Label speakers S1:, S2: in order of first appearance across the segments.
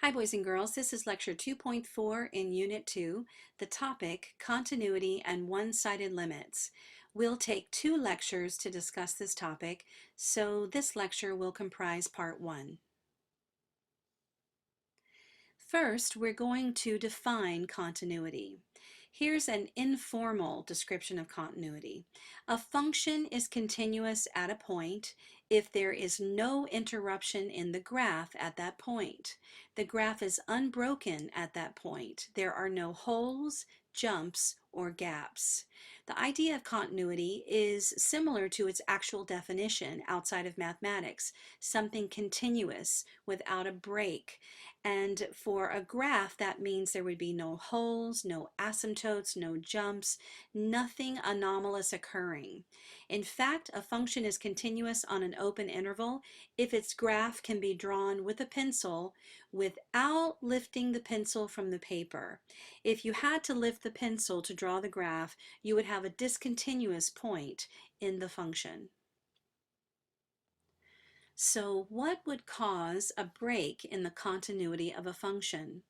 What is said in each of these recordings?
S1: Hi boys and girls, this is lecture 2.4 in Unit 2, the topic Continuity and One-Sided Limits. We'll take 2 lectures to discuss this topic, so this lecture will comprise part 1. First, we're going to define continuity. Here's an informal description of continuity. A function is continuous at a point if there is no interruption in the graph at that point. The graph is unbroken at that point. There are no holes, jumps, or gaps. The idea of continuity is similar to its actual definition outside of mathematics, something continuous without a break. And for a graph, that means there would be no holes, no asymptotes, no jumps, nothing anomalous occurring. In fact, a function is continuous on an open interval if its graph can be drawn with a pencil without lifting the pencil from the paper. If you had to lift the pencil to draw the graph, you would have a discontinuous point in the function. So what would cause a break in the continuity of a function?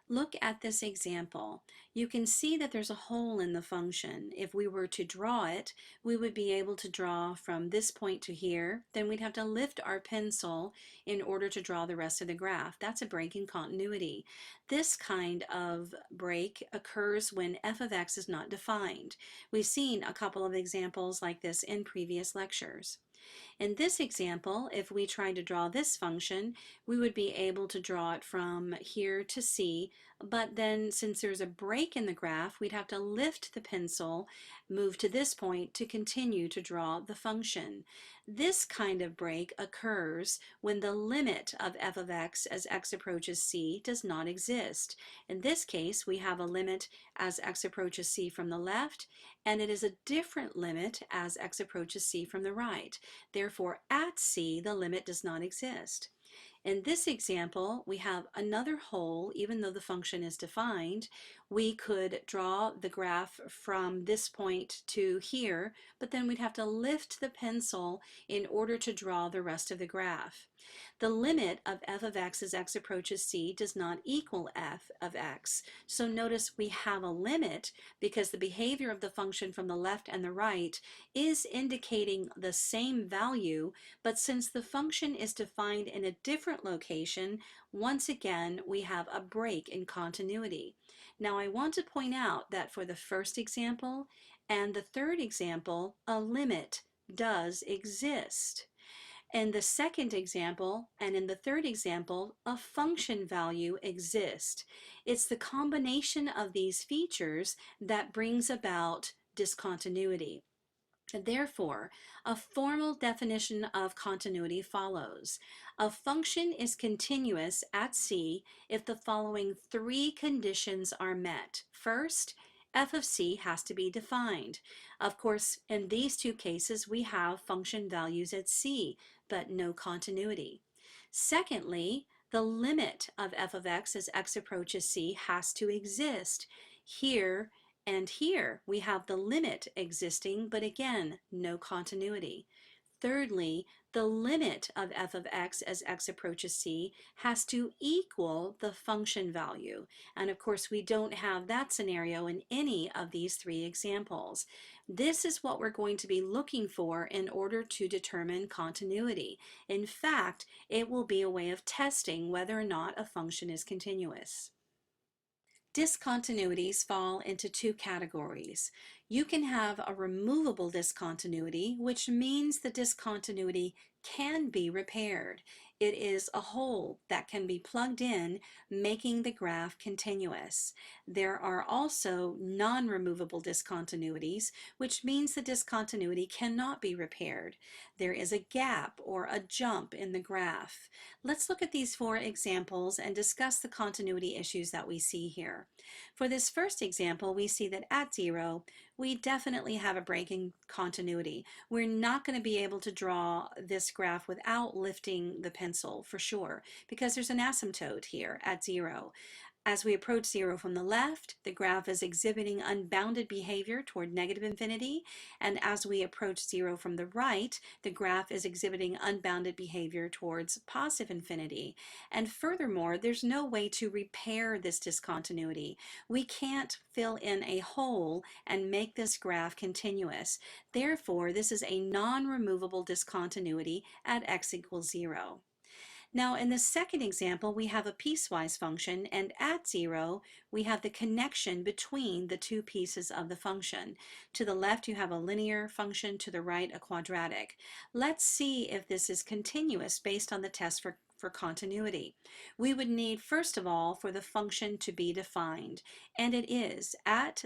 S1: Look at this example. You can see that there's a hole in the function. If we were to draw it, we would be able to draw from this point to here. Then we'd have to lift our pencil in order to draw the rest of the graph. That's a break in continuity. This kind of break occurs when f of x is not defined. We've seen a couple of examples like this in previous lectures. In this example, if we tried to draw this function, we would be able to draw it from here to C, but then since there's a break in the graph, we'd have to lift the pencil, move to this point to continue to draw the function. This kind of break occurs when the limit of f of x as x approaches C does not exist. In this case, we have a limit as x approaches C from the left, and it is a different limit as x approaches C from the right. Therefore, at C, the limit does not exist. In this example, we have another hole. Even though the function is defined, we could draw the graph from this point to here, but then we'd have to lift the pencil in order to draw the rest of the graph. The limit of f of x as x approaches C does not equal f of x. So notice we have a limit because the behavior of the function from the left and the right is indicating the same value, but since the function is defined in a different location, once again we have a break in continuity. Now I want to point out that for the first example and the third example, a limit does exist. In the second example and in the third example, a function value exists. It's the combination of these features that brings about discontinuity. Therefore, a formal definition of continuity follows. A function is continuous at C if the following 3 conditions are met. First, f of C has to be defined. Of course, in these 2 cases, we have function values at C, but no continuity. Secondly, the limit of f of x as x approaches C has to exist. Here and here we have the limit existing, but again, no continuity. Thirdly, the limit of f of x as x approaches C has to equal the function value. And of course, we don't have that scenario in any of these 3 examples. This is what we're going to be looking for in order to determine continuity. In fact, it will be a way of testing whether or not a function is continuous. Discontinuities fall into 2 categories. You can have a removable discontinuity, which means the discontinuity can be repaired. It is a hole that can be plugged in, making the graph continuous. There are also non-removable discontinuities, which means the discontinuity cannot be repaired. There is a gap or a jump in the graph. Let's look at these 4 examples and discuss the continuity issues that we see here. For this first example, we see that at 0, we definitely have a break in continuity. We're not going to be able to draw this graph without lifting the pencil for sure, because there's an asymptote here at 0. As we approach 0 from the left, the graph is exhibiting unbounded behavior toward negative infinity, and as we approach 0 from the right, the graph is exhibiting unbounded behavior towards positive infinity. And furthermore, there's no way to repair this discontinuity. We can't fill in a hole and make this graph continuous. Therefore, this is a non-removable discontinuity at x equals 0. Now, in the second example, we have a piecewise function, and at 0, we have the connection between the two pieces of the function. To the left, you have a linear function, to the right, a quadratic. Let's see if this is continuous based on the test for continuity. We would need, first of all, for the function to be defined, and it is. At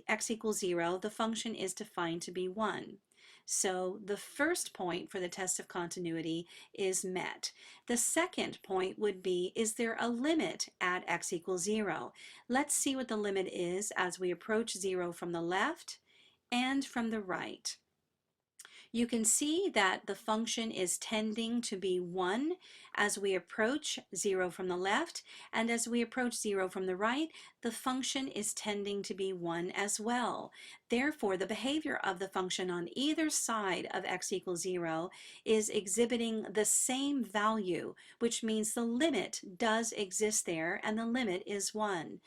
S1: x equals 0, the function is defined to be 1. So the first point for the test of continuity is met. The second point would be, is there a limit at x equals 0? Let's see what the limit is as we approach 0 from the left and from the right. You can see that the function is tending to be 1 as we approach 0 from the left, and as we approach 0 from the right, the function is tending to be 1 as well. Therefore, the behavior of the function on either side of x equals 0 is exhibiting the same value, which means the limit does exist there, and the limit is 1.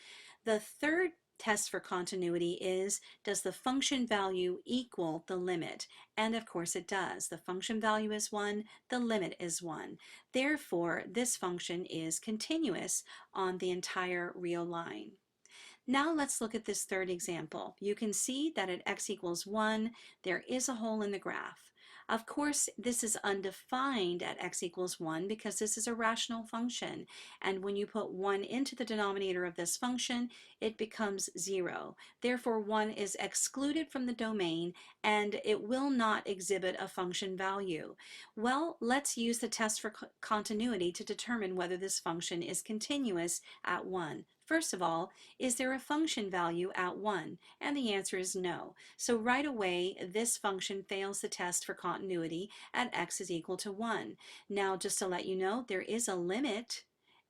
S1: The third test for continuity is, does the function value equal the limit? And of course it does. The function value is 1, the limit is 1. Therefore, this function is continuous on the entire real line. Now let's look at this third example. You can see that at x equals 1, there is a hole in the graph. Of course, this is undefined at x equals 1 because this is a rational function. And when you put 1 into the denominator of this function, it becomes 0. Therefore, 1 is excluded from the domain and it will not exhibit a function value. Well, let's use the test for continuity to determine whether this function is continuous at 1. First of all, is there a function value at 1? And the answer is no. So right away, this function fails the test for continuity at x is equal to 1. Now, just to let you know, there is a limit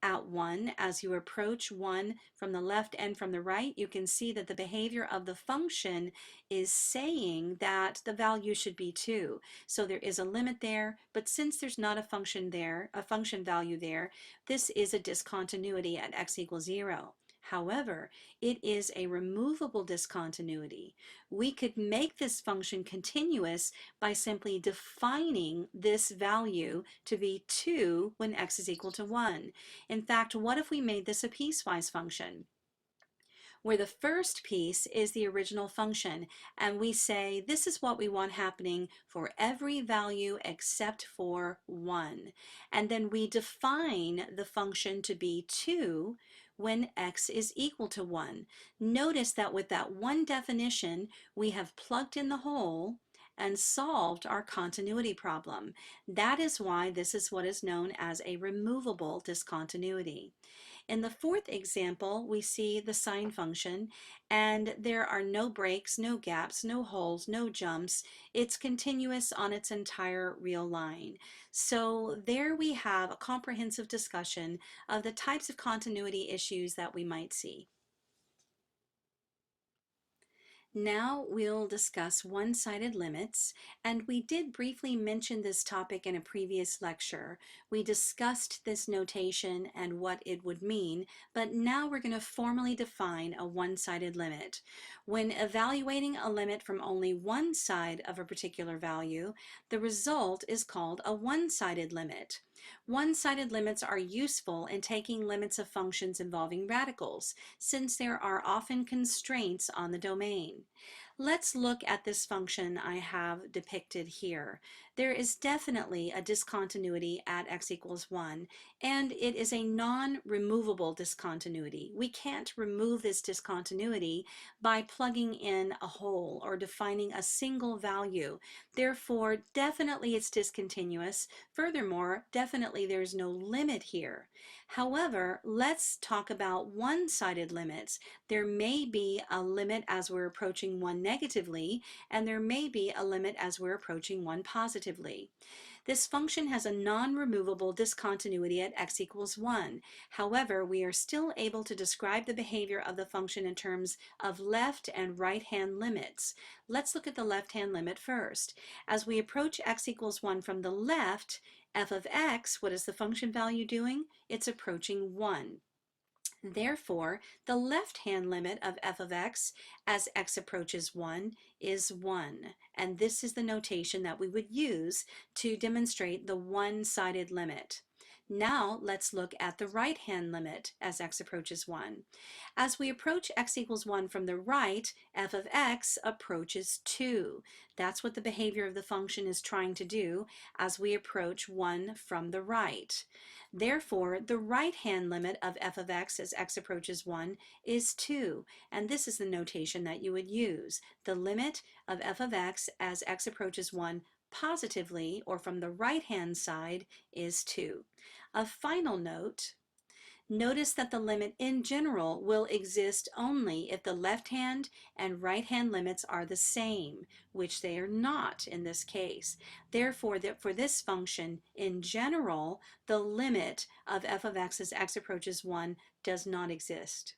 S1: at 1. As you approach 1 from the left and from the right, you can see that the behavior of the function is saying that the value should be 2. So there is a limit there, but since there's not a function there, a function value there, this is a discontinuity at x equals 0. However, it is a removable discontinuity. We could make this function continuous by simply defining this value to be 2 when x is equal to 1. In fact, what if we made this a piecewise function, where the first piece is the original function, and we say this is what we want happening for every value except for 1. And then we define the function to be 2 when x is equal to 1. Notice that with that one definition, we have plugged in the hole and solved our continuity problem. That is why this is what is known as a removable discontinuity. In the fourth example, we see the sine function, and there are no breaks, no gaps, no holes, no jumps. It's continuous on its entire real line. So there we have a comprehensive discussion of the types of continuity issues that we might see. Now we'll discuss one-sided limits, and we did briefly mention this topic in a previous lecture. We discussed this notation and what it would mean, but now we're going to formally define a one-sided limit. When evaluating a limit from only one side of a particular value, the result is called a one-sided limit. One-sided limits are useful in taking limits of functions involving radicals, since there are often constraints on the domain. Let's look at this function I have depicted here. There is definitely a discontinuity at x equals 1, and it is a non-removable discontinuity. We can't remove this discontinuity by plugging in a hole or defining a single value. Therefore, definitely it's discontinuous. Furthermore, definitely there's no limit here. However, let's talk about one-sided limits. There may be a limit as we're approaching 1 negatively, and there may be a limit as we're approaching 1 positively. This function has a non-removable discontinuity at x equals 1. However, we are still able to describe the behavior of the function in terms of left and right-hand limits. Let's look at the left-hand limit first. As we approach x equals 1 from the left, f of x, what is the function value doing? It's approaching 1. Therefore, the left-hand limit of f of x as x approaches 1 is 1. And this is the notation that we would use to demonstrate the one-sided limit. Now let's look at the right-hand limit as x approaches 1. As we approach x equals 1 from the right, f of x approaches 2. That's what the behavior of the function is trying to do as we approach 1 from the right. Therefore, the right-hand limit of f of x as x approaches 1 is 2, and this is the notation that you would use. The limit of f of x as x approaches 1 positively, or from the right-hand side, is 2. A final note: notice that the limit in general will exist only if the left-hand and right-hand limits are the same, which they are not in this case. Therefore, for this function, in general, the limit of f of x as x approaches 1 does not exist.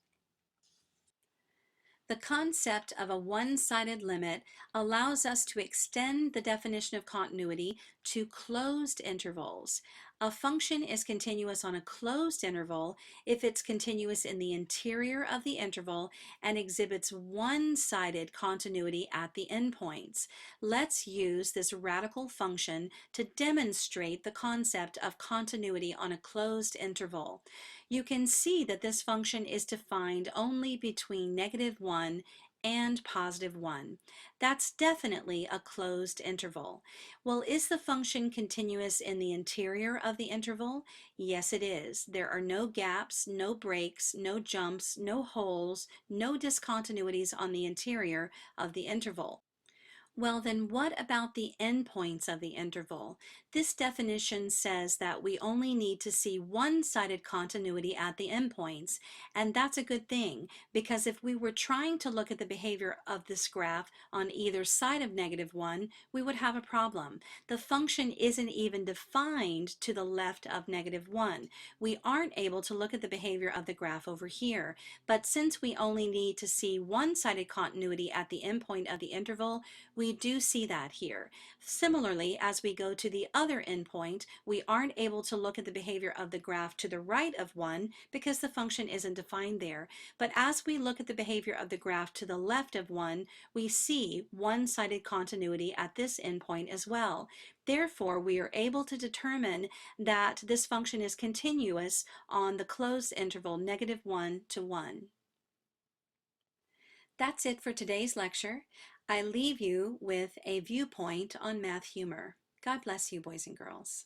S1: The concept of a one-sided limit allows us to extend the definition of continuity to closed intervals. A function is continuous on a closed interval if it's continuous in the interior of the interval and exhibits one-sided continuity at the endpoints. Let's use this radical function to demonstrate the concept of continuity on a closed interval. You can see that this function is defined only between -1 and +1. That's definitely a closed interval. Well, is the function continuous in the interior of the interval? Yes, it is. There are no gaps, no breaks, no jumps, no holes, no discontinuities on the interior of the interval. Well, then what about the endpoints of the interval? This definition says that we only need to see one-sided continuity at the endpoints, and that's a good thing, because if we were trying to look at the behavior of this graph on either side of -1, we would have a problem. The function isn't even defined to the left of -1. We aren't able to look at the behavior of the graph over here, but since we only need to see one-sided continuity at the endpoint of the interval, we do see that here. Similarly, as we go to the other endpoint, we aren't able to look at the behavior of the graph to the right of 1 because the function isn't defined there. But as we look at the behavior of the graph to the left of 1, we see one-sided continuity at this endpoint as well. Therefore, we are able to determine that this function is continuous on the closed interval -1 to 1. That's it for today's lecture. I leave you with a viewpoint on math humor. God bless you, boys and girls.